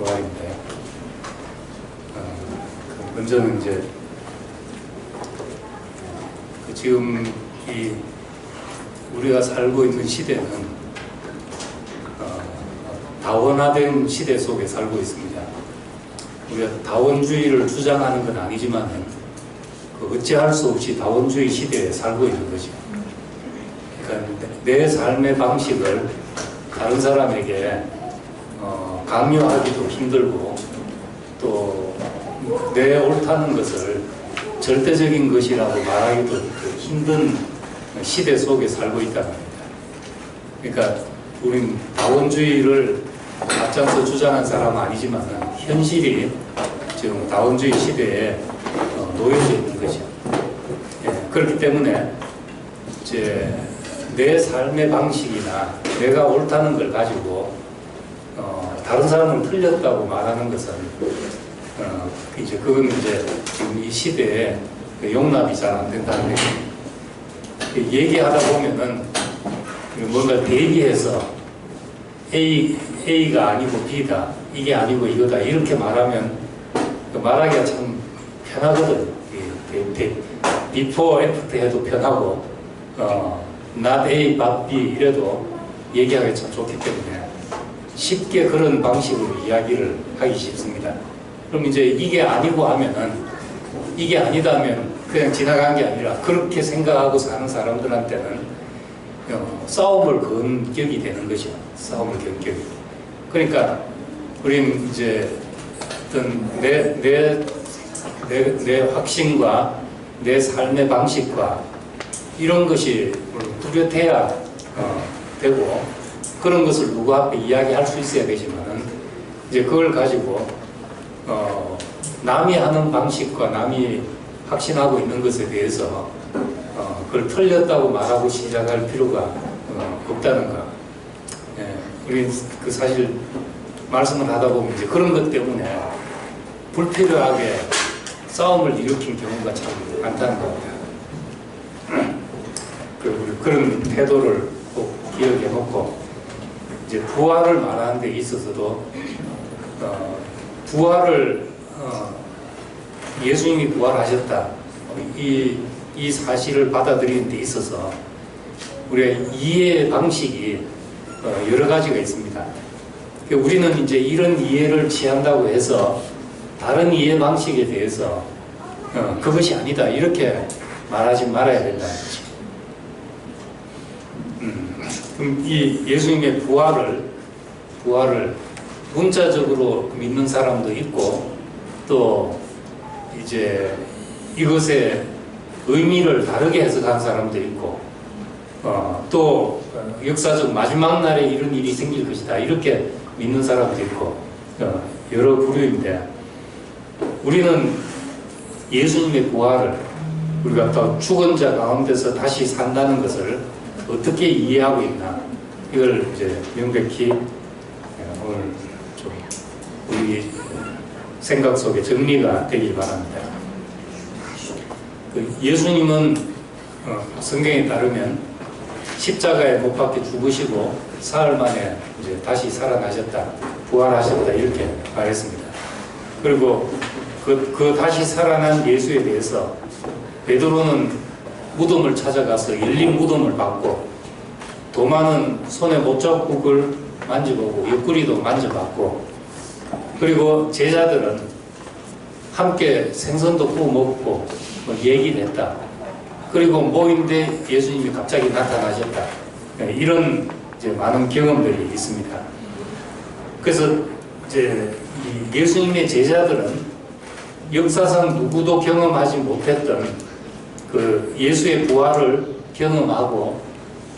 부활인데, 먼저는 이제 지금 이 우리가 살고 있는 시대는 다원화된 시대 속에 살고 있습니다. 우리가 다원주의를 주장하는 건 아니지만은 어찌할 수 없이 다원주의 시대에 살고 있는 거죠. 그러니까 내 삶의 방식을 다른 사람에게 강요하기도 힘들고, 또 내 옳다는 것을 절대적인 것이라고 말하기도 힘든 시대 속에 살고 있다는 겁니다. 그러니까 우린 다원주의를 앞장서 주장한 사람은 아니지만 현실이 지금 다원주의 시대에 놓여져 있는 거죠. 예, 그렇기 때문에 이제 내 삶의 방식이나 내가 옳다는 걸 가지고 다른 사람을 틀렸다고 말하는 것은 이제 그건 이제 지금 이 시대에 용납이 잘 안 된다는 거죠. 얘기하다 보면은 뭔가 대비해서 A가 아니고 B다, 이게 아니고 이거다, 이렇게 말하면 말하기가 참 편하거든. before, after 해도 편하고, not A, but B 이래도 얘기하기 참 좋기 때문에 쉽게 그런 방식으로 이야기를 하기 쉽습니다. 그럼 이제 이게 아니고 하면은, 이게 아니다면 그냥 지나간 게 아니라 그렇게 생각하고 사는 사람들한테는 싸움을 건 격이 되는 거죠. 싸움을 건 격이. 그러니까 우린 이제 어떤 내 확신과 내 삶의 방식과 이런 것이 뚜렷해야 되고, 그런 것을 누구 앞에 이야기할 수 있어야 되지만은 이제 그걸 가지고 남이 하는 방식과 남이 확신하고 있는 것에 대해서 그걸 틀렸다고 말하고 시작할 필요가 없다는 거. 예, 우리 사실 말씀을 하다 보면 이제 그런 것 때문에 불필요하게 싸움을 일으킨 경우가 참 많다는 겁니다. 그런 태도를 꼭 기억해 놓고, 이제 부활을 말하는 데 있어서도 부활을 예수님이 부활하셨다, 이 사실을 받아들이는 데 있어서 우리가 이해 방식이 여러 가지가 있습니다. 우리는 이제 이런 이해를 취한다고 해서 다른 이해 방식에 대해서 그것이 아니다, 이렇게 말하지 말아야 된다는 거죠. 그럼 이 예수님의 부활을 문자적으로 믿는 사람도 있고, 또 이제 이것의 의미를 다르게 해석한 사람도 있고, 또 역사적 마지막 날에 이런 일이 생길 것이다, 이렇게 믿는 사람도 있고, 여러 부류인데, 우리는 예수님의 부활을 우리가 또 죽은 자 가운데서 다시 산다는 것을 어떻게 이해하고 있나, 이걸 이제 명백히 오늘 좀 우리 생각 속에 정리가 되길 바랍니다. 예수님은 성경에 따르면 십자가에 못 박혀 죽으시고 사흘 만에 이제 다시 살아나셨다, 부활하셨다, 이렇게 말했습니다. 그리고 그 다시 살아난 예수에 대해서 베드로는 무덤을 찾아가서 열린 무덤을 봤고, 도마는 손에 못자국을 만져보고 옆구리도 만져봤고, 그리고 제자들은 함께 생선도 구워 먹고 얘기를 했다. 그리고 모임때 예수님이 갑자기 나타나셨다. 이런 이제 많은 경험들이 있습니다. 그래서 이제 예수님의 제자들은 역사상 누구도 경험하지 못했던 그 예수의 부활을 경험하고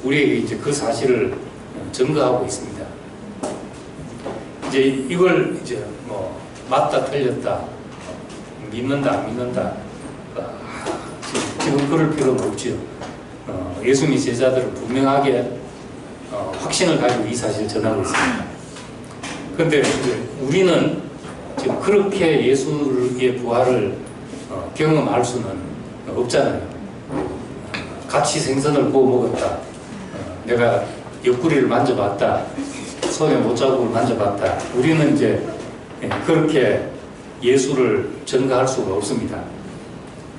우리에게 이제 그 사실을 증거하고 있습니다. 이제 이걸 이제 뭐 맞다 틀렸다, 믿는다 안 믿는다, 지금 그럴 필요는 없죠. 예수님의 제자들은 분명하게 확신을 가지고 이 사실을 전하고 있습니다. 그런데 이제 우리는 지금 그렇게 예수의 부활을 경험할 수는 없잖아요. 같이 생선을 구워 먹었다, 내가 옆구리를 만져봤다, 손에 못자국을 만져봤다. 우리는 이제 그렇게 예수를 전가할 수가 없습니다.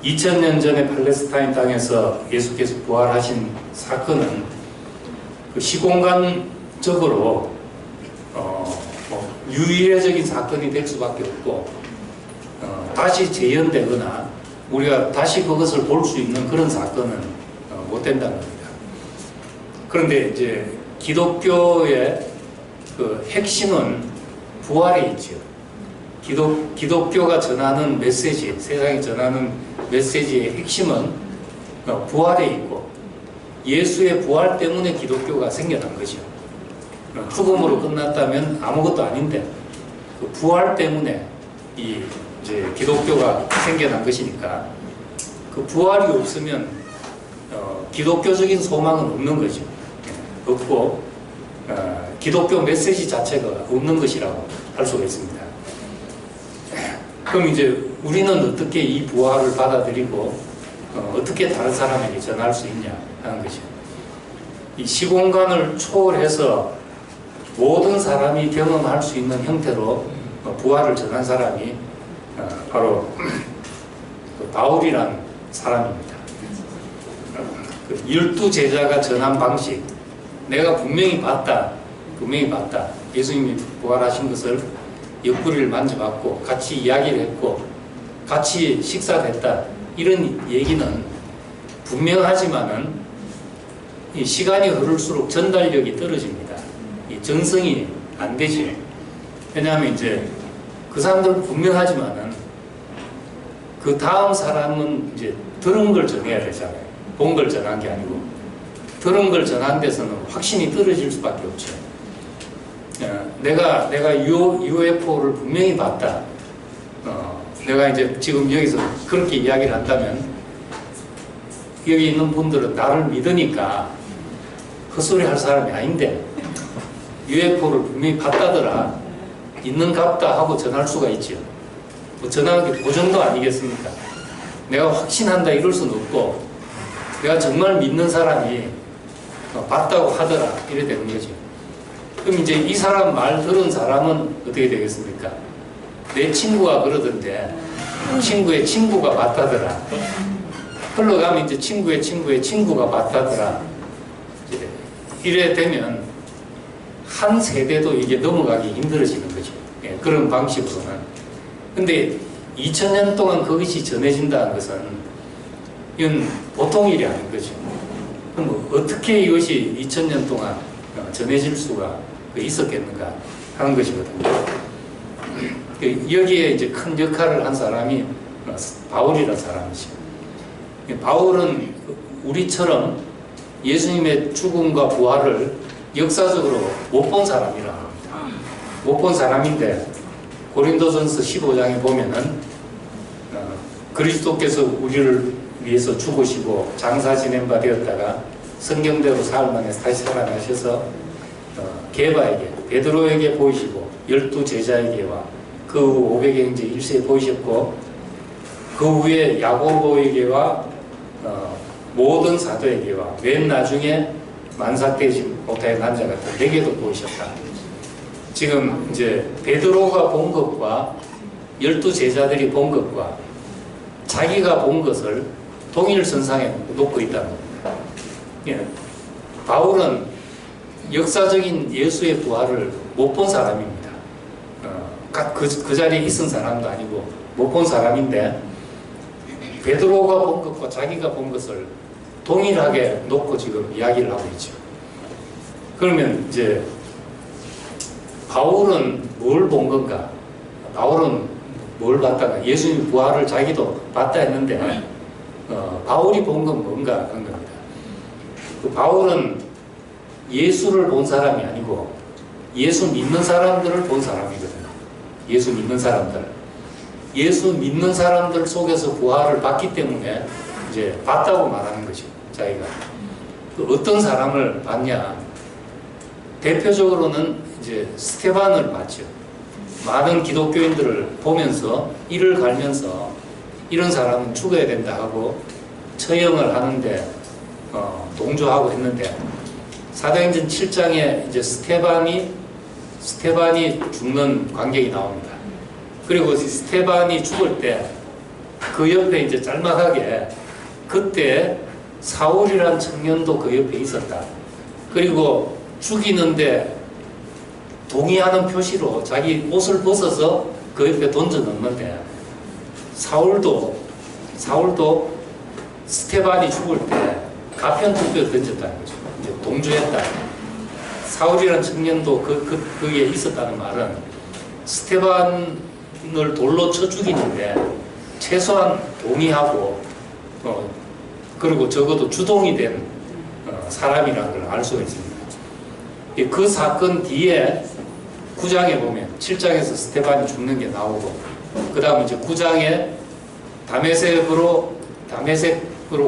2000년 전에 팔레스타인 땅에서 예수께서 부활하신 사건은 그 시공간적으로 유일적인 사건이 될 수밖에 없고 다시 재현되거나 우리가 다시 그것을 볼 수 있는 그런 사건은 못 된다는 겁니다. 그런데 이제 기독교의 그 핵심은 부활에 있죠. 기독교가 전하는 메시지, 세상에 전하는 메시지의 핵심은 부활에 있고 예수의 부활 때문에 기독교가 생겨난 것이요. 죽음으로 끝났다면 아무것도 아닌데 그 부활 때문에 이제 기독교가 생겨난 것이니까 그 부활이 없으면 기독교적인 소망은 없는 거죠. 없고 기독교 메시지 자체가 없는 것이라고 할 수가 있습니다. 그럼 이제 우리는 어떻게 이 부활을 받아들이고 어떻게 다른 사람에게 전할 수 있냐 하는 것이죠. 이 시공간을 초월해서 모든 사람이 경험할 수 있는 형태로 부활을 전한 사람이 바로 바울이라는 사람입니다. 12제자가 전한 방식, 내가 분명히 봤다. 예수님이 부활하신 것을 옆구리를 만져봤고 같이 이야기를 했고 같이 식사를 했다. 이런 얘기는 분명하지만은 이 시간이 흐를수록 전달력이 떨어집니다. 이 전성이 안 되지. 왜냐하면 이제 그 사람들은 분명하지만은 그 다음 사람은 이제 들은 걸 전해야 되잖아요. 본 걸 전한 게 아니고 들은 걸 전한 데서는 확신이 떨어질 수밖에 없죠. 내가 UFO를 분명히 봤다. 내가 이제 지금 여기서 그렇게 이야기를 한다면 여기 있는 분들은 나를 믿으니까 헛소리 할 사람이 아닌데 UFO를 분명히 봤다더라. 있는갑다 하고 전할 수가 있죠. 뭐 전하는 게 보정도 아니겠습니까? 내가 확신한다 이럴 수는 없고 내가 정말 믿는 사람이 봤다고 하더라 이래 되는 거죠. 그럼 이제 이 사람 말 들은 사람은 어떻게 되겠습니까? 내 친구가 그러던데 친구의 친구가 봤다더라. 흘러가면 이제 친구의 친구가 봤다더라. 이래 되면 한 세대도 이게 넘어가기 힘들어지는 거죠. 그런 방식으로는. 근데 2000년 동안 그것이 전해진다는 것은 이건 보통 일이 아닌 거죠. 그럼 어떻게 이것이 2000년 동안 전해질 수가 있었겠는가 하는 것이거든요. 여기에 이제 큰 역할을 한 사람이 바울이라는 사람이죠. 바울은 우리처럼 예수님의 죽음과 부활을 역사적으로 못 본 사람이라 합니다. 못 본 사람인데 고린도전서 15장에 보면은 그리스도께서 우리를 위해서 죽으시고 장사 지낸 바 되었다가 성경대로 사흘 만에 다시 살아나셔서 게바에게 베드로에게 보이시고 12제자에게와 그 후 500의 형제 1세에 보이셨고 그 후에 야고보에게와 모든 사도에게와 맨 나중에 만삭되지 못하여 난 자 같은 내게도 보이셨다. 지금 이제 베드로가 본 것과 12제자들이 본 것과 자기가 본 것을 동일선상에 놓고 있다는 겁니다. 예. 바울은 역사적인 예수의 부활을 못 본 사람입니다. 그 자리에 있은 사람도 아니고 못 본 사람인데 베드로가 본 것과 자기가 본 것을 동일하게 놓고 지금 이야기를 하고 있죠. 그러면 이제 바울은 뭘 본 건가? 바울은 뭘 봤다가 예수님 부활을 자기도 봤다 했는데 바울이 본 건 뭔가 하는 겁니다. 그 바울은 예수를 본 사람이 아니고 예수 믿는 사람들을 본 사람이거든요. 예수 믿는 사람들. 예수 믿는 사람들 속에서 부활을 봤기 때문에 이제 봤다고 말하는 거죠. 자기가. 그 어떤 사람을 봤냐? 대표적으로는 이제 스테반을 봤죠. 많은 기독교인들을 보면서 이를 갈면서 이런 사람은 죽어야 된다 하고 처형을 하는데 동조하고 했는데 사도행전 7장에 이제 스테반이 죽는 광경이 나옵니다. 그리고 스테반이 죽을 때 그 옆에 이제 짤막하게 그때 사울이란 청년도 그 옆에 있었다. 그리고 죽이는데 동의하는 표시로 자기 옷을 벗어서 그 옆에 던져 넣는데 사울도 스테반이 죽을 때 가편 투표를 던졌다는 거죠. 이제 동조했다. 사울이란 청년도 거기에 있었다는 말은 스테반을 돌로 쳐 죽이는데 최소한 동의하고 그리고 적어도 주동이 된 사람이라는 걸 알 수가 있습니다. 그 사건 뒤에 9장에 보면 7장에서 스테반이 죽는 게 나오고 그 다음에 이제 9장에 다메섹으로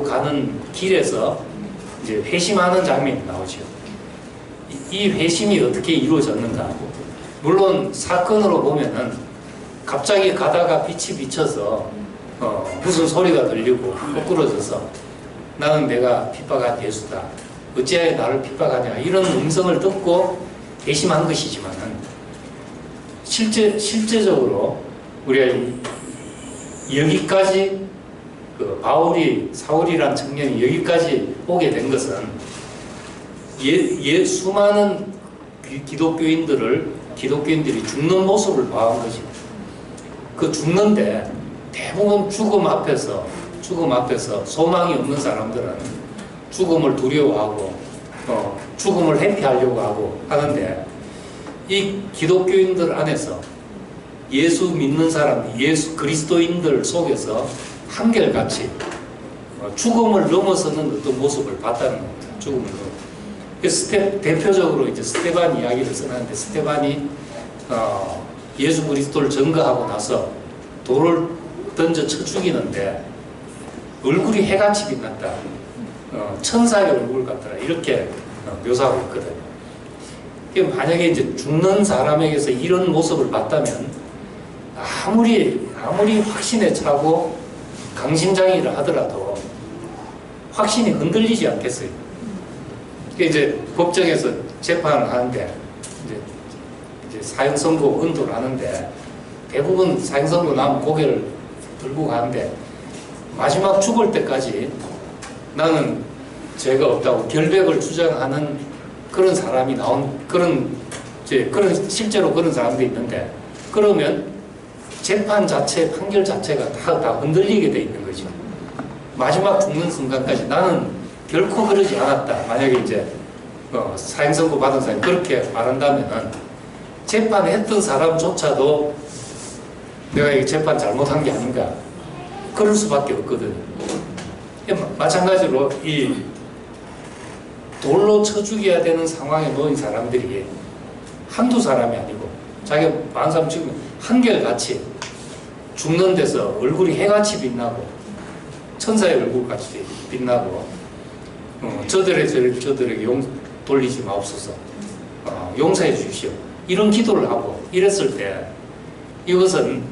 가는 길에서 이제 회심하는 장면이 나오죠. 이 회심이 어떻게 이루어졌는가? 물론 사건으로 보면은 갑자기 가다가 빛이 비쳐서 무슨 소리가 들리고 거꾸러져서 나는 내가 핍박한 예수다. 어찌하여 나를 핍박하냐 이런 음성을 듣고 회심한 것이지만은 실제적으로 우리가 여기까지 사울이란 청년이 여기까지 오게 된 것은 수많은 기독교인들이 죽는 모습을 봐온 것입니다. 그 죽는데 대부분 죽음 앞에서 소망이 없는 사람들은 죽음을 두려워하고 죽음을 회피하려고 하고 하는데 이 기독교인들 안에서 예수 믿는 사람, 예수 그리스도인들 속에서 한결같이 죽음을 넘어서는 어떤 모습을 봤다는 겁니다. 죽음을 대표적으로 이제 스테반 이야기를 써놨는데 스테반이 예수 그리스도를 증거하고 나서 돌을 던져 쳐 죽이는데 얼굴이 해같이 빛났다. 천사의 얼굴 같더라. 이렇게 묘사하고 있거든요. 만약에 이제 죽는 사람에게서 이런 모습을 봤다면 아무리 확신에 차고 강심장이라 하더라도 확신이 흔들리지 않겠어요. 이제 법정에서 재판을 하는데 이제 사형선고 언도를 하는데 대부분 사형선고 나면 고개를 들고 가는데 마지막 죽을 때까지 나는 죄가 없다고 결백을 주장하는 그런 사람이 실제로 그런 사람도 있는데 그러면 재판 자체, 판결 자체가 다 흔들리게 돼 있는 거죠. 마지막 죽는 순간까지 나는 결코 그러지 않았다. 만약에 이제 사형 선고 받은 사람이 그렇게 말한다면은 재판했던 사람조차도 내가 이 재판 잘못한 게 아닌가 그럴 수밖에 없거든. 마찬가지로 이 돌로 쳐 죽여야 되는 상황에 놓인 사람들이 한두 사람이 아니고 자기가 많은 사람 지금 한결같이 죽는 데서 얼굴이 해같이 빛나고 천사의 얼굴같이 빛나고 저들에게 용 돌리지 마옵소서, 용서해 주십시오 이런 기도를 하고 이랬을 때 이것은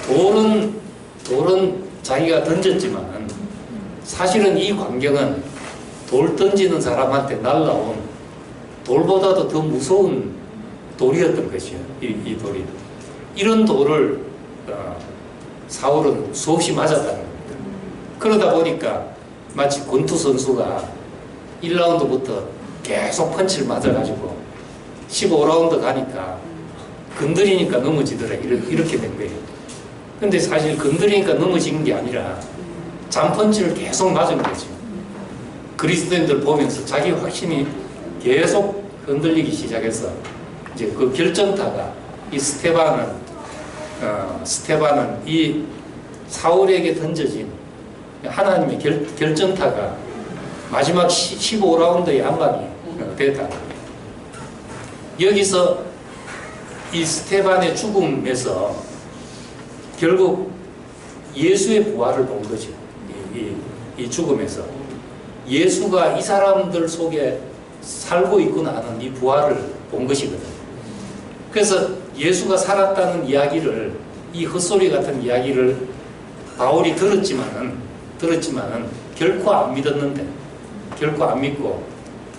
돌은 자기가 던졌지만 사실은 이 광경은 돌 던지는 사람한테 날라온 돌보다도 더 무서운 돌이었던 것이에요. 이 돌이. 이런 돌을 사울은 수없이 맞았다는 겁니다. 그러다 보니까 마치 권투 선수가 1라운드부터 계속 펀치를 맞아가지고 15라운드 가니까 건드리니까 넘어지더라 이렇게 된 거예요. 근데 사실 건드리니까 넘어진 게 아니라 잔펀치를 계속 맞은 거죠. 그리스도인들 보면서 자기 확신이 계속 흔들리기 시작해서 이제 그 결정타가 이 스테반은 이 사울에게 던져진 하나님의 결정타가 마지막 15라운드의 한방이 됐다. 여기서 이 스테반의 죽음에서 결국 예수의 부활을 본 거죠. 이 죽음에서 예수가 이 사람들 속에 살고 있구나 하는 이 부활을 본 것이거든요. 그래서 예수가 살았다는 이야기를, 이 헛소리 같은 이야기를 바울이 들었지만은 결코 안 믿었는데, 결코 안 믿고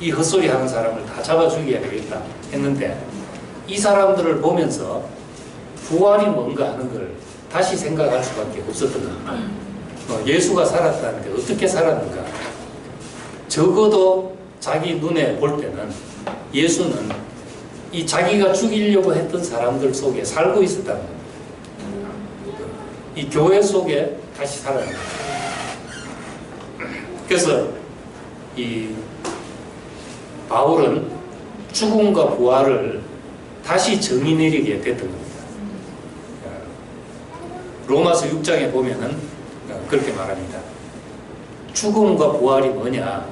이 헛소리 하는 사람을 다 잡아 죽여야 되겠다 했는데 이 사람들을 보면서 부활이 뭔가 하는 걸 다시 생각할 수밖에 없었던 겁니다. 예수가 살았다는데 어떻게 살았는가? 적어도 자기 눈에 볼 때는 예수는 이 자기가 죽이려고 했던 사람들 속에 살고 있었다는 겁니다. 이 교회 속에 다시 살아난 겁니다. 그래서 이 바울은 죽음과 부활을 다시 정의 내리게 됐던 겁니다. 로마서 6장에 보면은 그렇게 말합니다. 죽음과 부활이 뭐냐?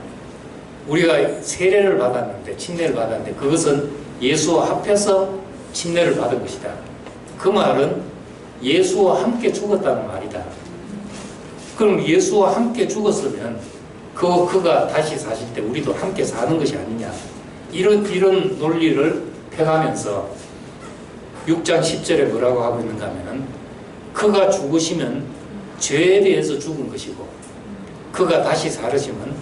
우리가 세례를 받았는데, 침례를 받았는데 그것은 예수와 합해서 침례를 받은 것이다. 그 말은 예수와 함께 죽었다는 말이다. 그럼 예수와 함께 죽었으면 그가 다시 사실 때 우리도 함께 사는 것이 아니냐. 이런 논리를 펴가면서 6장 10절에 뭐라고 하고 있는가 하면은 그가 죽으시면 죄에 대해서 죽은 것이고 그가 다시 살으시면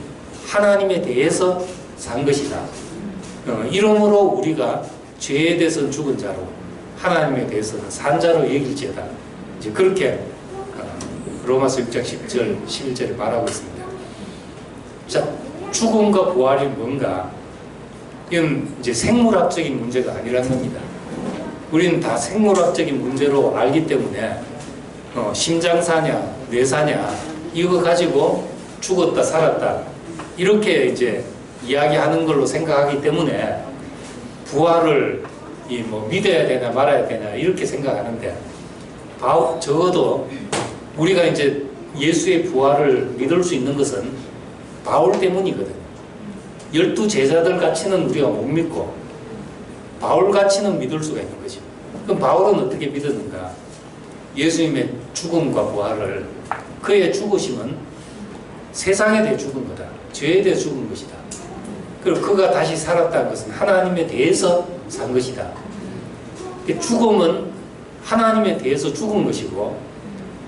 하나님에 대해서 산 것이다. 이러므로 우리가 죄에 대해서는 죽은 자로 하나님에 대해서는 산 자로 얘기할지어다. 이제 그렇게 로마서 6장 10절, 11절에 말하고 있습니다. 자, 죽음과 부활이 뭔가? 이건 이제 생물학적인 문제가 아니라는 겁니다. 우리는 다 생물학적인 문제로 알기 때문에 심장사냐, 뇌사냐 이거 가지고 죽었다 살았다 이렇게 이제 이야기하는 걸로 생각하기 때문에 부활을 믿어야 되나 말아야 되나 이렇게 생각하는데 적어도 우리가 이제 예수의 부활을 믿을 수 있는 것은 바울 때문이거든요. 12제자들 같이는 우리가 못 믿고 바울 같이는 믿을 수가 있는 거죠. 그럼 바울은 어떻게 믿었는가? 예수님의 죽음과 부활을 그의 죽으심은 세상에 대해 죽은 거다. 죄에 대해 죽은 것이다. 그리고 그가 다시 살았다는 것은 하나님에 대해서 산 것이다. 죽음은 하나님에 대해서 죽은 것이고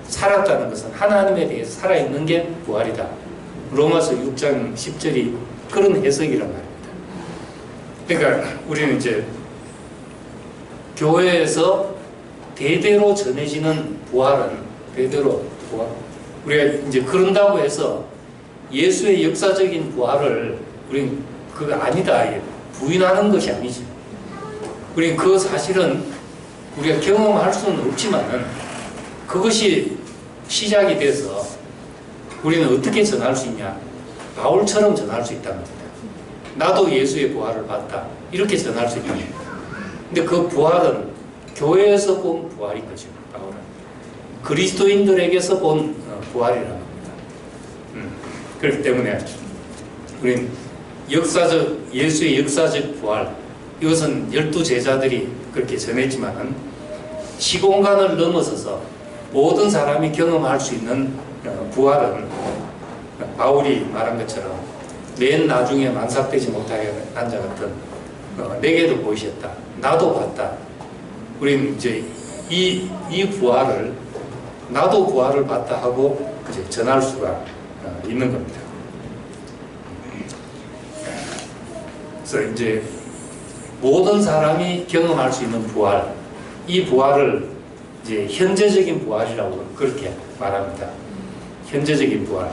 살았다는 것은 하나님에 대해서 살아있는 게 부활이다. 로마서 6장 10절이 그런 해석이란 말입니다. 그러니까 우리는 이제 교회에서 대대로 전해지는 부활은 대대로 부활. 우리가 이제 그런다고 해서 예수의 역사적인 부활을 우리는 그거 아니다 부인하는 것이 아니지. 우리는 그 사실은 우리가 경험할 수는 없지만은 그것이 시작이 돼서 우리는 어떻게 전할 수 있냐? 바울처럼 전할 수 있다는 겁니다. 나도 예수의 부활을 봤다. 이렇게 전할 수 있다는 겁니다. 근데 그 부활은 교회에서 본 부활인 거죠. 바울은 그리스도인들에게서 본 부활이라는 겁니다. 그렇기 때문에 우리는 예수의 역사적 부활, 이것은 12제자들이 그렇게 전했지만은 시공간을 넘어서서 모든 사람이 경험할 수 있는 부활은 바울이 말한 것처럼 맨 나중에 만삭되지 못하게 한 자 같은 내게도 보이셨다. 나도 봤다. 우리는 이제 이 부활을 나도 부활을 봤다 하고 이제 전할 수가 있는 겁니다. 그래서 이제 모든 사람이 경험할 수 있는 부활, 이 부활을 이제 현재적인 부활이라고 그렇게 말합니다. 현재적인 부활.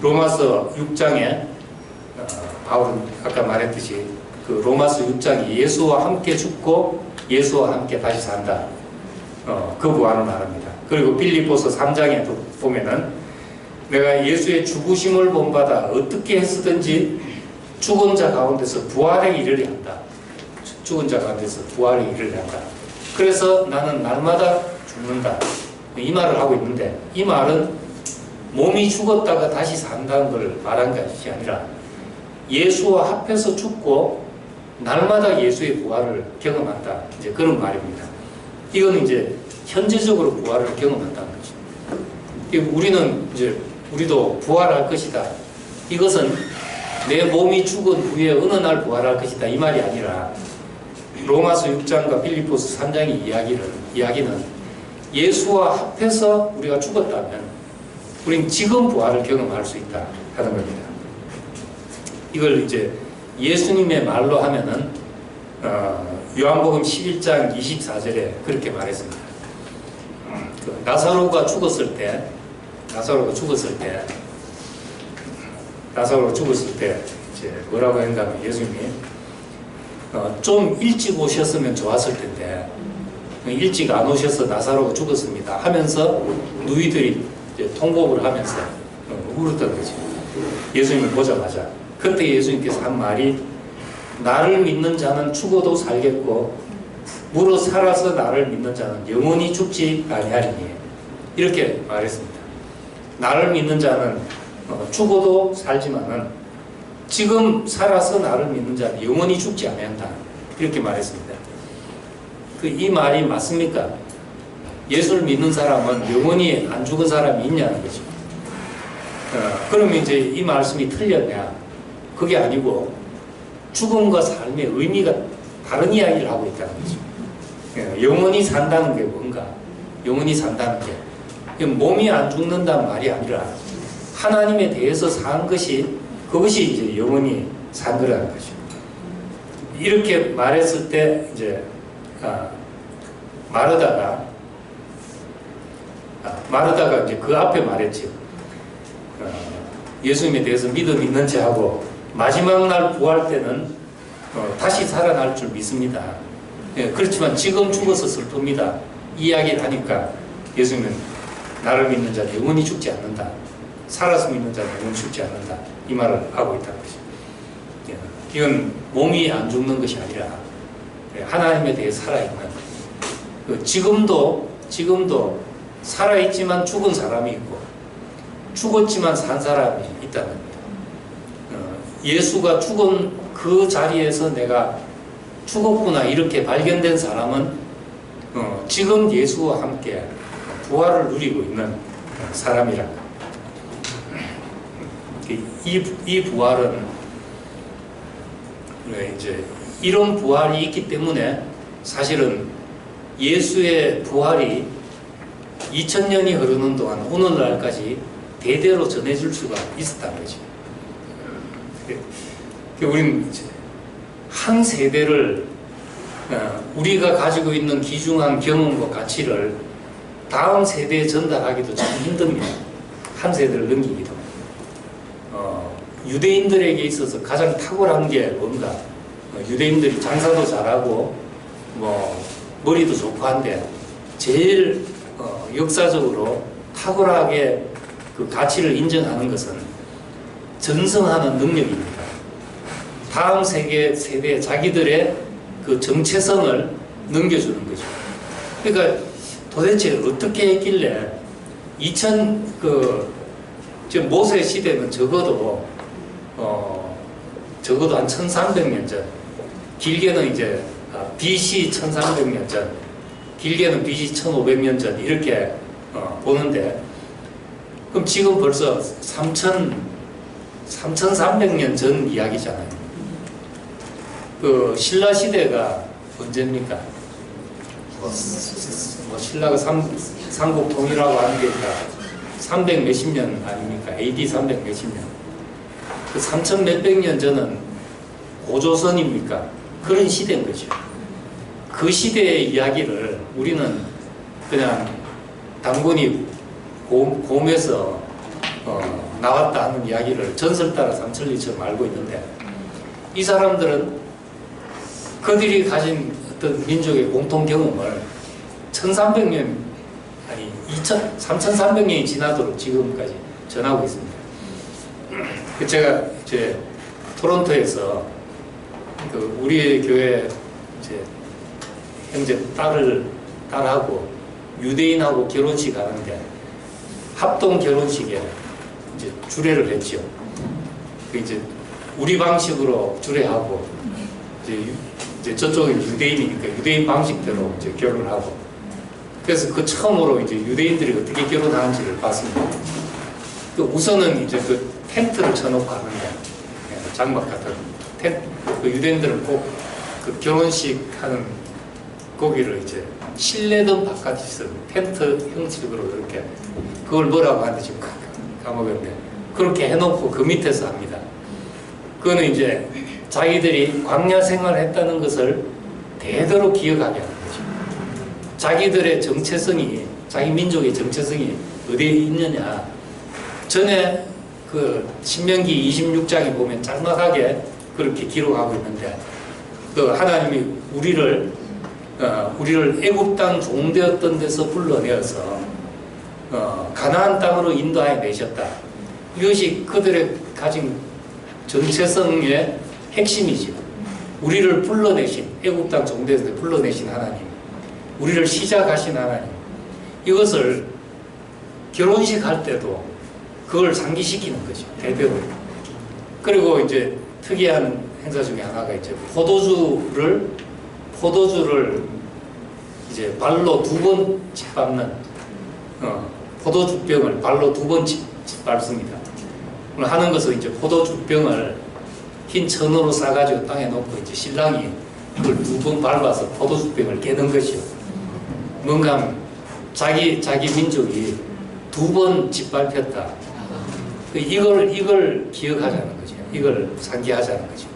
로마서 6장에 바울은 아까 말했듯이 그 로마서 6장이 예수와 함께 죽고 예수와 함께 다시 산다. 그 부활을 말합니다. 그리고 빌립보서 3장에 보면은 내가 예수의 죽으심을 본받아 어떻게 했든지 죽은 자 가운데서 부활에 이르려 한다. 죽은 자 가운데서 부활에 이르려 한다. 그래서 나는 날마다 죽는다. 이 말을 하고 있는데 이 말은 몸이 죽었다가 다시 산다는 걸 말한 것이 아니라 예수와 합해서 죽고 날마다 예수의 부활을 경험한다. 이제 그런 말입니다. 이건 이제 현재적으로 부활을 경험한다는 거죠. 우리도 부활할 것이다. 이것은 내 몸이 죽은 후에 어느 날 부활할 것이다. 이 말이 아니라 로마서 6장과 빌립보서 3장의 이야기는 예수와 합해서 우리가 죽었다면 우린 지금 부활을 경험할 수 있다 하는 겁니다. 이걸 이제 예수님의 말로 하면은 요한복음 11장 24절에 그렇게 말했습니다. 나사로가 죽었을 때 이제 뭐라고 했냐면 예수님이 좀 일찍 오셨으면 좋았을 텐데 일찍 안 오셔서 나사로가 죽었습니다 하면서 누이들이 이제 통곡을 하면서 울었던 거죠. 예수님을 보자마자. 그때 예수님께서 한 말이 나를 믿는 자는 죽어도 살겠고 무릇 살아서 나를 믿는 자는 영원히 죽지 아니하리니 이렇게 말했습니다. 나를 믿는 자는 죽어도 살지만은 지금 살아서 나를 믿는 자는 영원히 죽지 아니한다 이렇게 말했습니다. 이 말이 맞습니까? 예수를 믿는 사람은 영원히 안 죽은 사람이 있냐는 거죠. 그러면 이제 이 말씀이 틀렸냐? 그게 아니고 죽음과 삶의 의미가 다른 이야기를 하고 있다는 거죠. 영원히 산다는 게 뭔가? 영원히 산다는 게 몸이 안 죽는다는 말이 아니라 하나님에 대해서 산 것이 그것이 이제 영원히 산 거라는 거죠. 이렇게 말했을 때 이제 마르다가 이제 그 앞에 말했죠. 예수님에 대해서 믿음 있는지 하고 마지막 날 부활 때는 다시 살아날 줄 믿습니다. 그렇지만 지금 죽어서 슬픕니다. 이야기를 하니까 예수님은 나를 믿는 자는 영원히 죽지 않는다. 살아서 믿는 자는 영원히 죽지 않는다. 이 말을 하고 있다는 거죠. 이건 몸이 안 죽는 것이 아니라 하나님에 대해 살아있는 지금도 살아있지만 죽은 사람이 있고 죽었지만 산 사람이 있다는 겁니다. 예수가 죽은 그 자리에서 내가 죽었구나 이렇게 발견된 사람은 지금 예수와 함께 부활을 누리고 있는 사람이란 겁니다. 이 부활은 이제 이런 부활이 있기 때문에 사실은 예수의 부활이 2000년이 흐르는 동안 오늘날까지 대대로 전해질 수가 있었다는 거죠. 우리는 이제 한 세대를 우리가 가지고 있는 귀중한 경험과 가치를 다음 세대에 전달하기도 참 힘듭니다. 한 세대를 넘기기도. 유대인들에게 있어서 가장 탁월한 게 뭔가? 유대인들이 장사도 잘하고 머리도 좋고 한데 제일 역사적으로 탁월하게 그 가치를 인정하는 것은 전성하는 능력입니다. 다음 세대에 자기들의 그 정체성을 넘겨주는 거죠. 그러니까 도대체 어떻게 했길래 모세 시대는 적어도 한 1300년 전, 길게는 이제 BC 1300년 전, 길게는 BC 1500년 전 이렇게 보는데 그럼 지금 벌써 3300년 전 이야기잖아요. 그 신라 시대가 언제입니까? 신라가 삼국 통일하고 하는 게 300 몇십 년 아닙니까? AD 300 몇십 년. 그 3000 몇백 년 전은 고조선입니까? 그런 시대인 거죠. 그 시대의 이야기를 우리는 그냥 단군이 곰에서 나왔다 하는 이야기를 전설 따라 삼천리처럼 알고 있는데 이 사람들은 그들이 가진 어떤 민족의 공통 경험을 1300년 아니 3300년이 지나도록 지금까지 전하고 있습니다. 제가 이제 토론토에서 우리 교회 이제 형제 딸하고 유대인하고 결혼식 하는데 합동 결혼식에 이제 주례를 했죠. 이제 우리 방식으로 주례하고 이제 저쪽은 유대인이니까 유대인 방식대로 이제 결혼을 하고 그래서 그 처음으로 이제 유대인들이 어떻게 결혼하는지를 봤습니다. 우선은 이제 그 텐트를 쳐놓고 하는데 장막 같은 텐트, 그 유대인들은 꼭 그 결혼식 하는 거기를 이제 실내든 바깥이든 텐트 형식으로 이렇게 그걸 뭐라고 하는지 지금 까먹었네. 그렇게 해놓고 그 밑에서 합니다. 그거는 이제 자기들이 광야 생활을 했다는 것을 대대로 기억하게 하는 거죠. 자기들의 정체성이, 자기 민족의 정체성이 어디에 있느냐. 전에 그 신명기 26장에 보면 짤막하게 그렇게 기록하고 있는데, 그 하나님이 우리를 애굽 땅 종되었던 데서 불러내어서 가나안 땅으로 인도하여 내셨다. 이것이 그들의 가진 정체성의 핵심이죠. 우리를 불러내신, 애굽 땅 종되어서 불러내신 하나님, 우리를 시작하신 하나님, 이것을 결혼식 할 때도 그걸 상기시키는 거죠. 대대로. 그리고 이제 특이한 행사 중에 하나가 이제 포도주를 이제 발로 2번 짓밟는, 포도주병을 발로 2번 짓밟습니다. 하는 것은 이제 포도주병을 흰 천으로 싸가지고 땅에 놓고 이제 신랑이 이걸 2번 밟아서 포도주병을 깨는 것이요. 뭔가 자기 민족이 2번 짓밟혔다. 이걸 기억하자는 거죠. 이걸 상기하자는 거죠.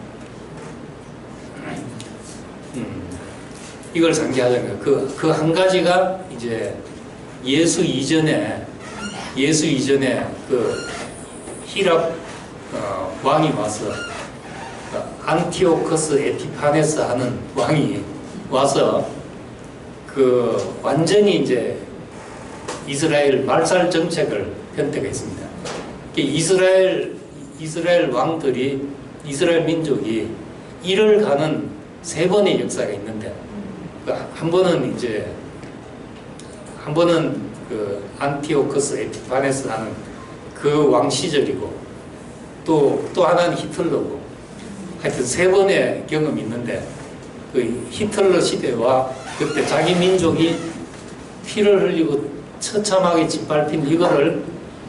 이걸 상기하자는 거예요. 그 한 가지가 이제 예수 이전에 그 히랍 왕이 와서 안티오커스 에피파네스 하는 왕이 와서 그 완전히 이제 이스라엘 말살 정책을 편 때가 있습니다. 이스라엘 왕들이, 이스라엘 민족이 일을 가는 3번의 역사가 있는데, 한 번은 그 안티오커스 에피파네스 하는 그 왕 시절이고, 또 하나는 히틀러고, 하여튼 3번의 경험이 있는데, 그 히틀러 시대와 그때 자기 민족이 피를 흘리고 처참하게 짓밟힌 이거를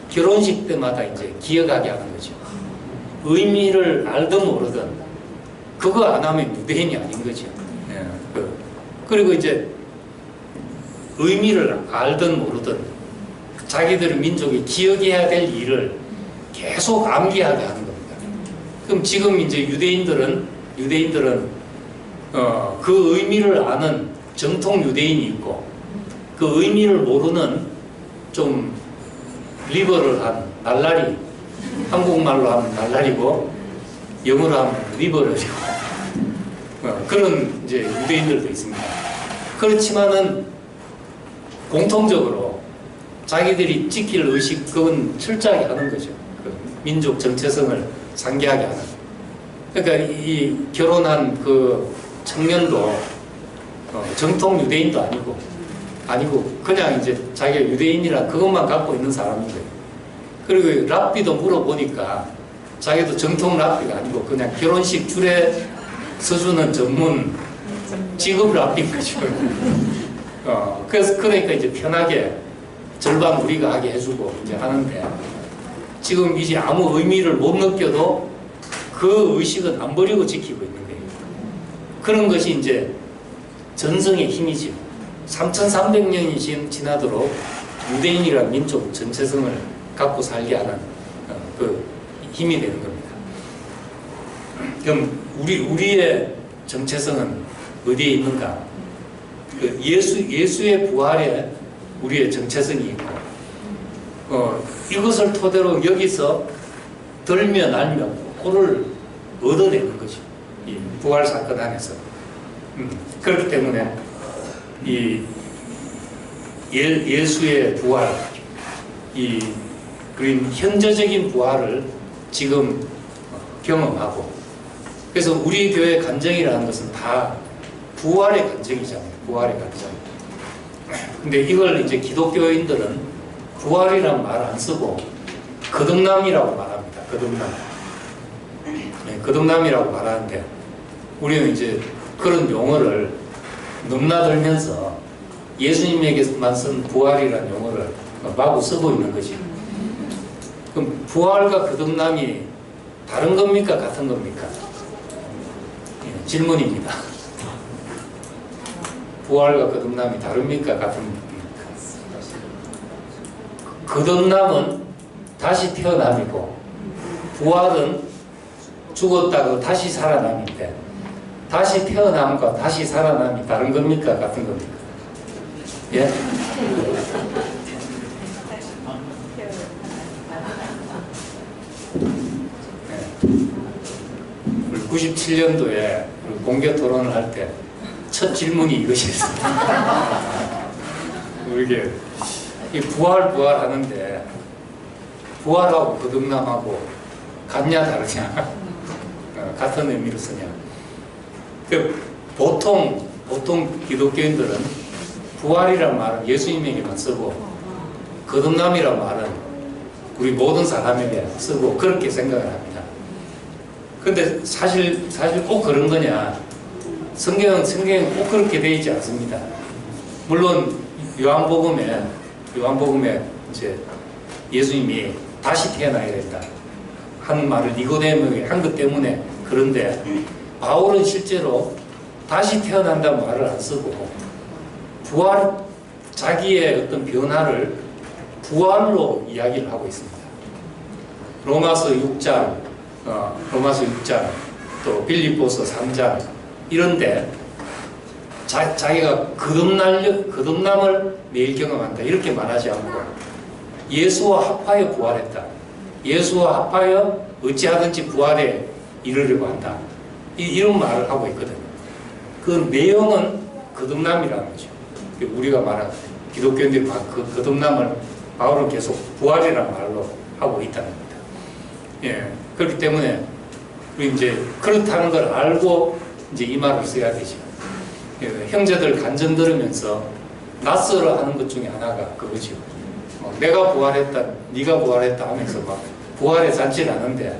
결혼식 때마다 이제 기억하게 하는 거죠. 의미를 알든 모르든 그거 안 하면 유대인이 아닌 거죠. 예, 그리고 이제 의미를 알든 모르든 자기들의 민족이 기억해야 될 일을 계속 암기하게 하는 겁니다. 그럼 지금 이제 유대인들은 그 의미를 아는 정통 유대인이 있고, 그 의미를 모르는 좀 리버럴한 날라리, 한국말로 하면 날라리고 영어로 하면 리버럴이고 그런 이제 유대인들도 있습니다. 그렇지만은 공통적으로 자기들이 지킬 의식, 그건 철저하게 하는 거죠. 그 민족 정체성을 상기하게 하는. 그러니까 이 결혼한 그 청년도 정통 유대인도 아니고 그냥 이제 자기가 유대인이라 그것만 갖고 있는 사람인 거예요. 그리고 랍비도 물어보니까 자기도 정통 랍비가 아니고 그냥 결혼식 줄에 서주는 전문 직업 랍비인 거죠. 그러니까 이제 편하게 절반 우리가 하게 해주고 이제 하는데, 지금 이제 아무 의미를 못 느껴도 그 의식은 안 버리고 지키고 있는 거예요. 그런 것이 이제 전성의 힘이죠. 3,300년이 지나도록 유대인이라는 민족 전체성을 갖고 살게 하는 그 힘이 되는 겁니다. 그럼 우리의 정체성은 어디에 있는가? 그 예수의 부활에 우리의 정체성이 있고, 이것을 토대로 여기서 들며 날며 꼴을 얻어내는 거죠. 이 부활 사건 안에서. 그렇기 때문에 이 예수의 부활, 그런 현재적인 부활을 지금 경험하고, 그래서 우리 교회 간증이라는 것은 다 부활의 간증이잖아요. 부활의 간증. 근데 이걸 이제 기독교인들은 부활이라는 말 안 쓰고 거듭남이라고 말합니다. 거듭남. 네, 거듭남이라고 말하는데, 우리는 이제 그런 용어를 넘나들면서 예수님에게만 쓴 부활이라는 용어를 마구 쓰고 있는 거지. 그럼 부활과 거듭남이 다른 겁니까? 같은 겁니까? 예, 질문입니다. 부활과 거듭남이 다릅니까? 같은 겁니까? 거듭남은 다시 태어남이고, 부활은 죽었다고 다시 살아남인데, 다시 태어남과 다시 살아남이 다른 겁니까? 같은 겁니까? 예? 97년도에 공개 토론을 할 때 첫 질문이 이것이었습니다. 이게 부활하는데 부활하고 거듭남하고 같냐 다르냐 같은 의미로 쓰냐. 보통 기독교인들은 부활이란 말은 예수님에게만 쓰고 거듭남이란 말은 우리 모든 사람에게 쓰고 그렇게 생각을 합니다. 근데 사실 꼭 그런 거냐? 성경은 꼭 그렇게 되어 있지 않습니다. 물론 요한복음에 이제 예수님이 다시 태어나야 된다 하는 말을 니고데모에게 한 것 때문에 그런데 바울은 실제로 다시 태어난다는 말을 안 쓰고 자기의 어떤 변화를 부활로 이야기를 하고 있습니다. 로마서 6장 또 빌립보서 3장 이런데 자기가 거듭남을 매일 경험한다 이렇게 말하지 않고 예수와 합하여 부활했다. 예수와 합하여 어찌하든지 부활에 이르려고 한다. 이런 말을 하고 있거든요. 그 내용은 거듭남이라는 거죠. 우리가 말하는 기독교인들이 그 거듭남을 바울은 계속 부활이라는 말로 하고 있다는 겁니다. 예, 그렇기 때문에 우리 이제 그렇다는 걸 알고 이제 이 말을 써야 되죠. 예, 형제들 간증 들으면서 낯설어 하는 것 중에 하나가 그거죠. 내가 부활했다, 네가 부활했다 하면서 막 부활의 잔치를 하는데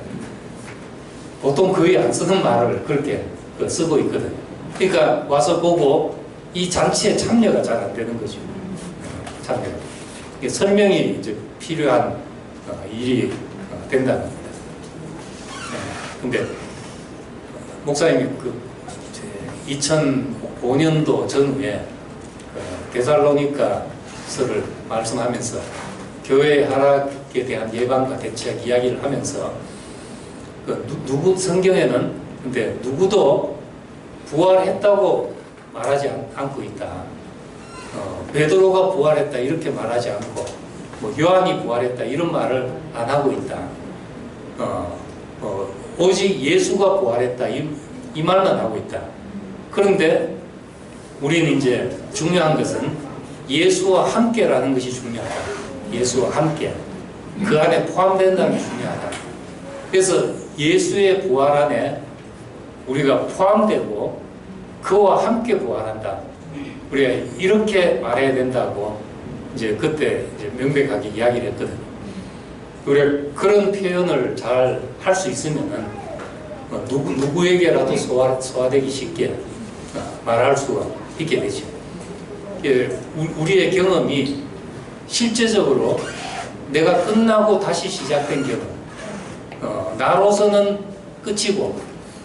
보통 거의 안 쓰는 말을 그렇게 쓰고 있거든요. 그러니까 와서 보고 이 잔치에 참여가 잘 안 되는 거죠. 참여. 설명이 이제 필요한 일이 된다는 겁니다. 근데 목사님이 2005년도 전후에 데살로니가서를 말씀하면서 교회의 하락에 대한 예방과 대책 이야기를 하면서 성경에는 근데 누구도 부활했다고 말하지 않고 있다. 베드로가 부활했다 이렇게 말하지 않고 요한이 부활했다 이런 말을 안 하고 있다. 오직 예수가 부활했다 이 말만 하고 있다. 그런데 우리는 이제 중요한 것은 예수와 함께라는 것이 중요하다. 예수와 함께 그 안에 포함된다는 게 중요하다. 그래서 예수의 부활 안에 우리가 포함되고 그와 함께 부활한다. 우리가 이렇게 말해야 된다고 이제 그때 이제 명백하게 이야기를 했거든요. 우리가 그런 표현을 잘 할 수 있으면은 누구에게라도 소화되기 쉽게 말할 수가 있게 되죠. 우리의 경험이 실제적으로 내가 끝나고 다시 시작된 경험, 나로서는 끝이고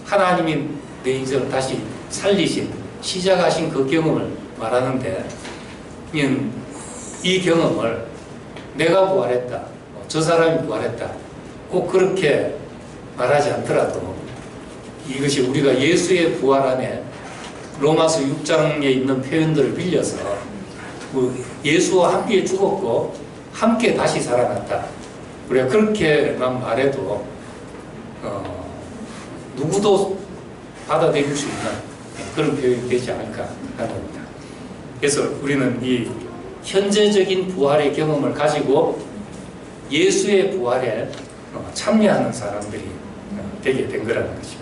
하나님이 내 인생을 다시 살리신, 시작하신 그 경험을 말하는데 이 경험을 내가 부활했다, 저 사람이 부활했다 꼭 그렇게 말하지 않더라도 이것이 우리가 예수의 부활 안에 로마서 6장에 있는 표현들을 빌려서 예수와 함께 죽었고 함께 다시 살아났다. 우리가 그렇게만 말해도 누구도 받아들일 수 있는 그런 표현이 되지 않을까 하는 겁니다. 그래서 우리는 이 현재적인 부활의 경험을 가지고 예수의 부활에 참여하는 사람들이 되게 된 거라는 것이죠.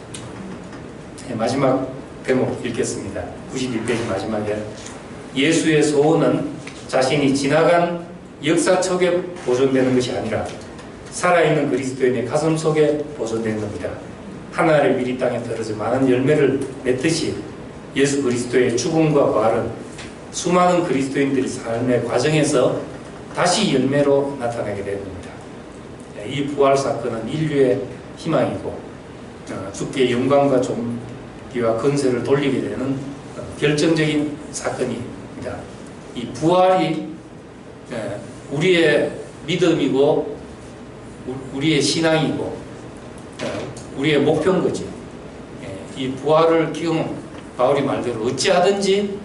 마지막 대목 읽겠습니다. 91페이지 마지막에 예수의 소원은 자신이 지나간 역사 속에 보존되는 것이 아니라 살아있는 그리스도인의 가슴 속에 보존되는 겁니다. 하나의 미리 땅에 떨어져 많은 열매를 맺듯이 예수 그리스도의 죽음과 부활은 수많은 그리스도인들의 삶의 과정에서 다시 열매로 나타나게 되는 겁니다. 이 부활 사건은 인류의 희망이고 주께의 영광과 존귀와 건세를 돌리게 되는 결정적인 사건입니다. 이 부활이 우리의 믿음이고 우리의 신앙이고 우리의 목표인 거죠. 이 부활을 바울이 말대로 어찌하든지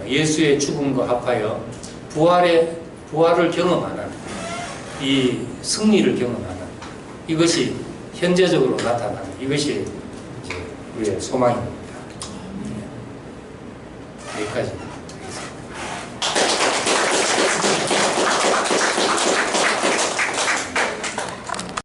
예수의 죽음과 합하여 부활을 경험하는, 이 승리를 경험하는, 이것이 현재적으로 나타나는, 이것이 이제 우리의 소망입니다. 여기까지.